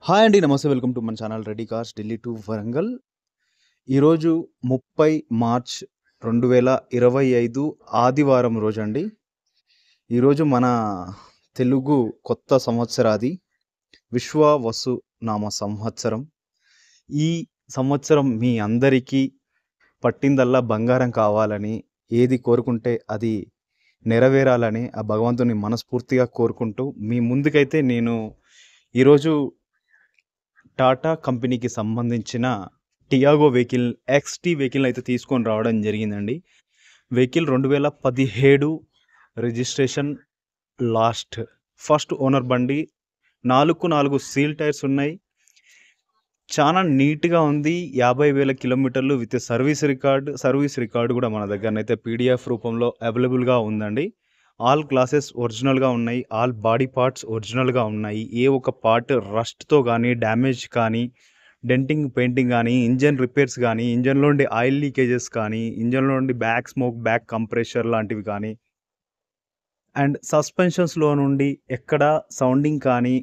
Hi అండి. నమస్తే. Welcome to మన channel ready cars Delhi to Warangal. ఈరోజు 30 మార్చ్ 2025 ఆదివారం రోజండి. ఈరోజు మన తెలుగు కొత్త సంవత్సరాది విశ్వావసు నామ సంవత్సరం. ఈ సంవత్సరం మీ అందరికీ పట్టిందల్లా బంగారం కావాలని, ఏది కోరుకుంటే అది నెరవేరాలని ఆ భగవంతుని మనస్ఫూర్తిగా కోరుకుంటూ మీ ముందుకైతే నేను ఈరోజు టాటా కంపెనీకి సంబంధించిన టియాగో వెహికల్ XT వెహికల్ అయితే తీసుకొని రావడం జరిగిందండి. వెహికల్ 2017 రిజిస్ట్రేషన్, ఫస్ట్ ఓనర్ బండి. 4 సీల్ టైర్స్ ఉన్నాయి. చాలా నీట్గా ఉంది. 50,000 కిలోమీటర్లు విత్ సర్వీస్ రికార్డు కూడా మన దగ్గరనైతే PDF రూపంలో అవైలబుల్గా ఉందండి. ఆల్ గ్లాసెస్ ఒరిజినల్గా ఉన్నాయి. ఆల్ బాడీ పార్ట్స్ ఒరిజినల్గా ఉన్నాయి. ఏ ఒక పార్ట్ రస్ట్తో కానీ, డ్యామేజ్ కానీ, డెంటింగ్ పెయింటింగ్ కానీ, ఇంజన్ రిపేర్స్ కానీ, ఇంజన్లో నుండి ఆయిల్ లీకేజెస్ కానీ, ఇంజన్లో నుండి బ్యాక్ స్మోక్, బ్యాక్ కంప్రెషర్ లాంటివి కానీ, అండ్ సస్పెన్షన్స్లో నుండి ఎక్కడ సౌండింగ్ కానీ,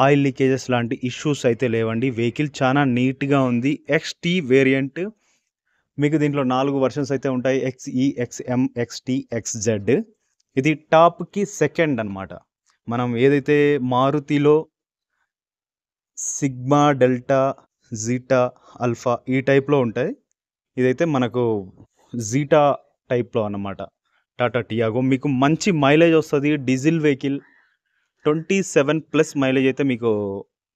ఆయిల్ లీకేజెస్ లాంటి ఇష్యూస్ అయితే లేవండి. వెహికల్ చాలా నీట్గా ఉంది. XT variant. మీకు దీంట్లో 4 వర్షన్స్ అయితే ఉంటాయి. XE, XM, XT, XZ. ఇది టాప్కి సెకండ్ అనమాట. మనం ఏదైతే మారుతిలో సిగ్మా, డెల్టా, జీటా, ఆల్ఫా ఈ టైప్లో ఉంటాయి. ఇదైతే మనకు జీటా టైప్లో అన్నమాట. టాటా టియాగో మీకు మంచి మైలేజ్ వస్తుంది. డీజిల్ వెహికల్ 27+ మైలేజ్ అయితే మీకు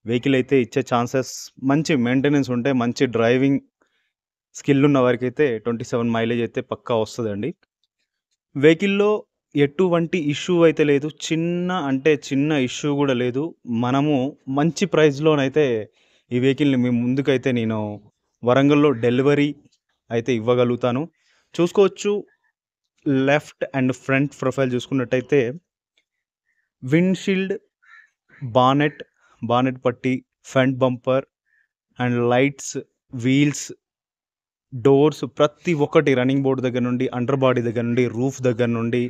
వెహికల్ అయితే ఇచ్చే ఛాన్సెస్, మంచి మెయింటెనెన్స్ ఉంటే, మంచి డ్రైవింగ్ స్కిల్ ఉన్న వారికి అయితే 27 మైలేజ్ అయితే పక్కా వస్తుందండి. వెహికల్లో ఎటువంటి ఇష్యూ అయితే లేదు. చిన్న ఇష్యూ కూడా లేదు. మనము మంచి ప్రైస్లోనైతే ఈ వెహికల్ని మీ ముందుకైతే నేను వరంగల్లో డెలివరీ అయితే ఇవ్వగలుగుతాను. చూసుకోవచ్చు. లెఫ్ట్ అండ్ ఫ్రంట్ ప్రొఫైల్ చూసుకున్నట్టయితే విండ్షీల్డ్, బానెట్ పట్టి, front bumper and lights, wheels, doors ప్రతి ఒక్కటి రన్నింగ్ బోర్డ్ దగ్గర నుండి, అండర్ బాడీ దగ్గర నుండి, రూఫ్ దగ్గర నుండి,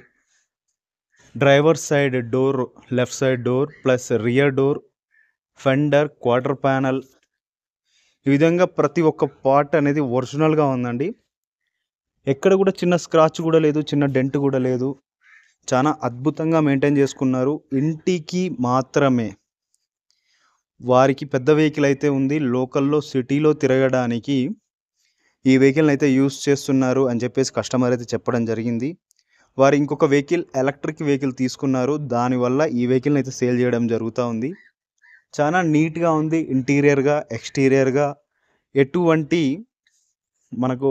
driver side door, left side door plus rear door, fender, quarter panel, ఈ విధంగా ప్రతి ఒక్క పార్ట్ అనేది ఒరిజినల్గా ఉందండి. ఎక్కడ కూడా చిన్న స్క్రాచ్ కూడా లేదు, చిన్న డెంట్ కూడా లేదు. చాలా అద్భుతంగా మెయింటైన్ చేసుకున్నారు. ఇంటికి మాత్రమే, వారికి పెద్ద వెహికల్ అయితే ఉంది. లోకల్లో సిటీలో తిరగడానికి ఈ వెహికల్ని అయితే యూస్ చేస్తున్నారు అని చెప్పేసి కస్టమర్ అయితే చెప్పడం జరిగింది. వారు ఇంకొక వెహికల్, ఎలక్ట్రిక్ వెహికల్ తీసుకున్నారు. దానివల్ల ఈ వెహికల్ని అయితే సేల్ చేయడం జరుగుతూ ఉంది. చాలా నీట్గా ఉంది. ఇంటీరియర్గా, ఎక్స్టీరియర్గా ఎటువంటి మనకు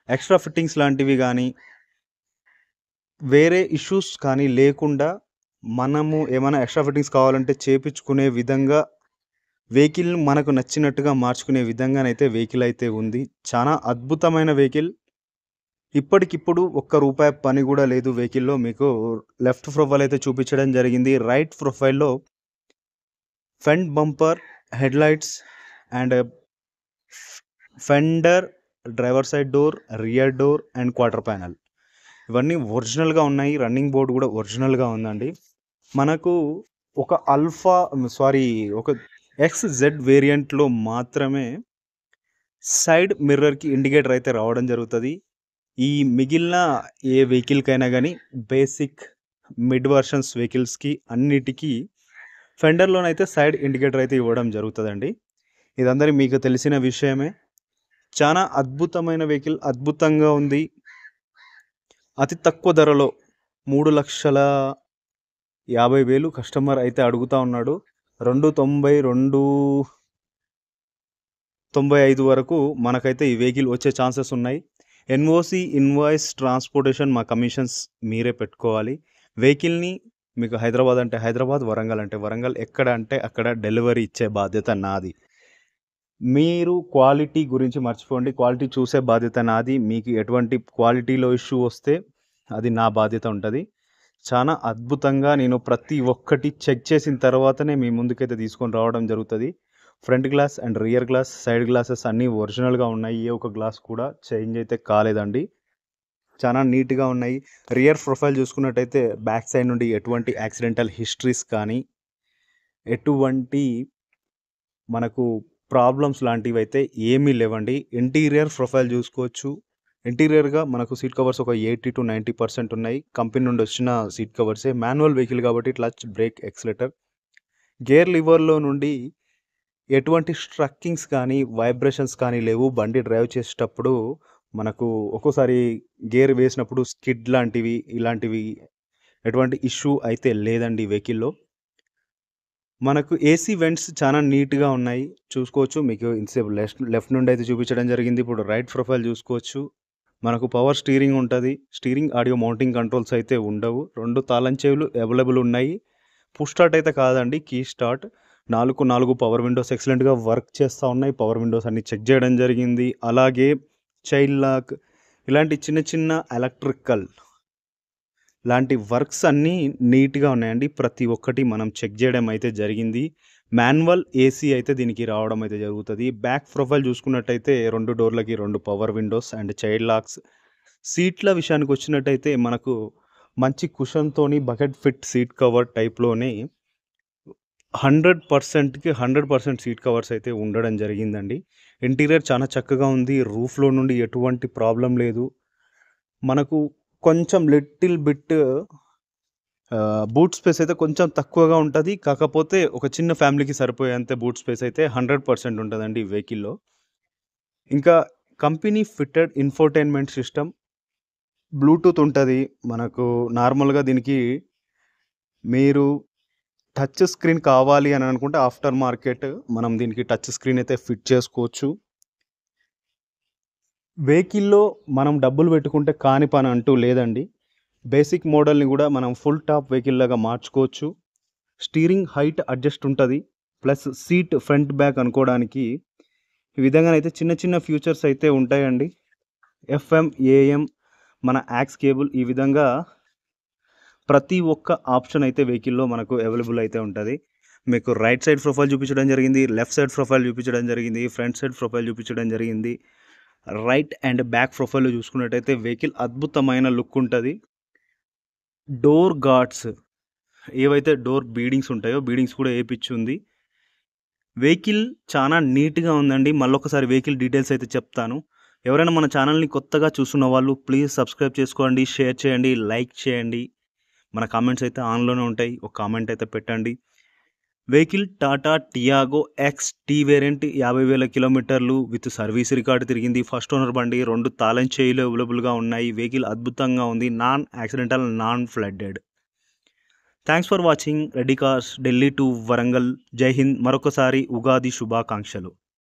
ఎక్స్ట్రా ఫిట్టింగ్స్ లాంటివి కానీ, వేరే ఇష్యూస్ కానీ లేకుండా, మనము ఏమైనా ఎక్స్ట్రా ఫిట్టింగ్స్ కావాలంటే చేపించుకునే విధంగా, వెహికల్ మనకు నచ్చినట్టుగా మార్చుకునే విధంగానైతే వెహికల్ అయితే ఉంది. చాలా అద్భుతమైన వెహికల్. ఇప్పటికిప్పుడు ₹1 పని కూడా లేదు వెహికల్లో. మీకు లెఫ్ట్ ప్రొఫైల్ అయితే చూపించడం జరిగింది. రైట్ ప్రొఫైల్లో front bumper, head lights and fender, driver side door, rear door and quarter panel ఇవన్నీ ఒరిజినల్గా ఉన్నాయి. రన్నింగ్ బోర్డు కూడా ఒరిజినల్గా ఉందండి. మనకు ఒక ఒక XZ వేరియంట్లో మాత్రమే సైడ్ మిర్రర్కి ఇండికేటర్ అయితే రావడం జరుగుతుంది. ఈ మిగిలిన ఏ వెహికల్కైనా కానీ, బేసిక్ మిడ్ వర్షన్స్ వెహికల్స్కి అన్నిటికీ ఫెండర్లోనైతే సైడ్ ఇండికేటర్ అయితే ఇవ్వడం జరుగుతుందండి. ఇదందరి మీకు తెలిసిన విషయమే. చాలా అద్భుతమైన వెహికల్, అద్భుతంగా ఉంది. అతి తక్కువ ధరలో 3,50,000 కస్టమర్ అయితే అడుగుతూ ఉన్నాడు. 2,95 వరకు మనకైతే ఈ వెహికల్ వచ్చే ఛాన్సెస్ ఉన్నాయి. NOC, ఇన్వాయిస్, ట్రాన్స్పోర్టేషన్ మా కమిషన్స్ మీరే పెట్టుకోవాలి. వెహికల్ని మీకు హైదరాబాద్ అంటే హైదరాబాద్, వరంగల్ అంటే వరంగల్, ఎక్కడ అంటే అక్కడ డెలివరీ ఇచ్చే బాధ్యత నాది. మీరు క్వాలిటీ గురించి మర్చిపోండి. క్వాలిటీ చూసే బాధ్యత నాది. మీకు ఎటువంటి క్వాలిటీలో ఇష్యూ వస్తే అది నా బాధ్యత ఉంటుంది. చాలా అద్భుతంగా నేను ప్రతి ఒక్కటి చెక్ చేసిన తర్వాతనే మీ ముందుకైతే తీసుకొని రావడం జరుగుతుంది. Front glass and rear glass, side glasses అన్నీ ఒరిజినల్గా ఉన్నాయి. ఏ ఒక గ్లాస్ కూడా చేంజ్ అయితే కాలేదండి. చాలా నీట్గా ఉన్నాయి. రియర్ ప్రొఫైల్ చూసుకున్నట్టయితే బ్యాక్ సైడ్ నుండి ఎటువంటి యాక్సిడెంటల్ హిస్టరీస్ కానీ, ఎటువంటి మనకు ప్రాబ్లమ్స్ లాంటివైతే ఏమీ లేవండి. ఇంటీరియర్ ప్రొఫైల్ చూసుకోవచ్చు. ఇంటీరియర్‌గా మనకు సీట్ కవర్స్ ఒక 80-90% ఉన్నాయి. కంపెనీ నుండి వచ్చిన సీట్ కవర్సే. మాన్యువల్ వెహికల్ కాబట్టి క్లచ్, బ్రేక్, యాక్సిలరేటర్, గేర్ లివర్‌లో నుండి ఎటువంటి స్ట్రక్కింగ్స్ కానీ, వైబ్రేషన్స్ కానీ లేవు. బండి డ్రైవ్ చేసేటప్పుడు మనకు ఒక్కోసారి గేర్ వేసినప్పుడు స్కిడ్ లాంటివి, ఇలాంటివి ఎటువంటి ఇష్యూ అయితే లేదండి వెహికల్‌లో. మనకు ఏసీ వెంట్స్ చాలా నీట్‌గా ఉన్నాయి. చూసుకోవచ్చు. మీకు ఇంతసేపు లెఫ్ట్ నుండి అయితే చూపించడం జరిగింది. ఇప్పుడు రైట్ ప్రొఫైల్ చూసుకోవచ్చు. మనకు పవర్ స్టీరింగ్ ఉంటది. స్టీరింగ్, ఆడియో మౌంటింగ్ కంట్రోల్స్ అయితే ఉండవు. 2 తాళం చెవులు అవైలబుల్ ఉన్నాయి. పుష్ స్టార్ట్ అయితే కాదండి, కీ స్టార్ట్. 4 పవర్ విండోస్ ఎక్సలెంట్‌గా వర్క్ చేస్తా ఉన్నాయి. పవర్ విండోస్ అన్నీ చెక్ చేయడం జరిగింది. అలాగే చైల్డ్ లాక్ ఇలాంటి చిన్న చిన్న ఎలక్ట్రికల్ లాంటి వర్క్స్ అన్నీ నీట్‌గా ఉన్నాయండి. ప్రతి ఒక్కటి మనం చెక్ చేయడం అయితే జరిగింది. మాన్యువల్ ఏసీ అయితే దీనికి రావడం అయితే జరుగుతది. బ్యాక్ ప్రొఫైల్ చూసుకున్నట్టయితే 2 డోర్లకి 2 power windows and child locks. సీట్ల విషయానికొచ్చినట్టయితే మనకు మంచి కుషన్‌తోని బకెట్ ఫిట్ సీట్ కవర్ టైప్‌లోనే 100%కి 100% సీట్ కవర్స్ అయితే ఉండడం జరిగిందండి. ఇంటీరియర్ చాలా చక్కగా ఉంది. రూఫ్‌లో నుండి ఎటువంటి ప్రాబ్లమ్ లేదు. మనకు కొంచెం లిటిల్ బిట్ బూట్ స్పేస్ అయితే కొంచెం తక్కువగా ఉంటది. కాకపోతే ఒక చిన్న ఫ్యామిలీకి సరిపోయేంత బూట్ స్పేస్ అయితే 100% ఉంటదండి ఈ వెహికల్‌లో. ఇంకా company fitted infotainment system, Bluetooth ఉంటది. మనకు నార్మల్‌గా దీనికి మీరు టచ్ స్క్రీన్ కావాలి అని అనుకుంటే ఆఫ్టర్ మార్కెట్ మనం దీనికి టచ్ స్క్రీన్ అయితే ఫిట్ చేసుకోవచ్చు. వెహికల్‌లో మనం డబ్బులు పెట్టుకుంటే కాని పని అంటూ లేదండి. బేసిక్ మోడల్‌ని కూడా మనం ఫుల్ టాప్ వెహికల్ లాగా మార్చుకోవచ్చు. స్టీరింగ్ హైట్ అడ్జస్ట్ ఉంటది. ప్లస్ సీట్ ఫ్రంట్, బ్యాక్ అనుకోవడానికి ఈ విధంగానైతే చిన్న చిన్న ఫీచర్స్ అయితే ఉంటాయండి. ఎఫ్ఎం, ఏఎం, మన యాక్స్ కేబుల్ ఈ విధంగా ప్రతి ఒక్క ఆప్షన్ అయితే వెహికల్‌లో మనకు అవైలబుల్ అయితే ఉంటది. మీకు రైట్ సైడ్ ప్రొఫైల్ చూపించడం జరిగింది. లెఫ్ట్ సైడ్ ప్రొఫైల్ చూపించడం జరిగింది. ఫ్రంట్ సైడ్ ప్రొఫైల్ చూపించడం జరిగింది. రైట్ అండ్ బ్యాక్ ప్రొఫైల్‌లో చూసుకున్నట్టయితే వెహికల్ అద్భుతమైన లుక్ ఉంటది. డోర్ గార్డ్స్ ఏవైతే డోర్ బీడింగ్స్ ఉంటాయో బీడింగ్స్ కూడా ఏపిచ్చుంది. వెహికల్ చాలా నీట్‌గా ఉందండి. మళ్ళొకసారి వెహికల్ డీటెయిల్స్ అయితే చెప్తాను. ఎవరైనా మన ఛానల్‌ని కొత్తగా చూస్తున్న వాళ్ళు ప్లీజ్ సబ్స్క్రైబ్ చేసుకోండి, షేర్ చేయండి, లైక్ చేయండి. మన కామెంట్స్ అయితే ఆన్‌లోనే ఉంటాయి. ఒక కామెంట్ అయితే పెట్టండి. Vehicle Tata Tiago X T variant 50,000 కిలోమీటర్లు విత్ సర్వీస్ రికార్డ్ తిరిగింది. ఫస్ట్ ఓనర్ బండి. 2 తాళం చెవులు అవైలబుల్‌గా ఉన్నాయి. వెహికల్ అద్భుతంగా ఉంది. Non accidental, non flooded. Thanks for watching Reddy cars Delhi to Warangal. Jai Hind. మరొకసారి ఉగాది శుభాకాంక్షలు.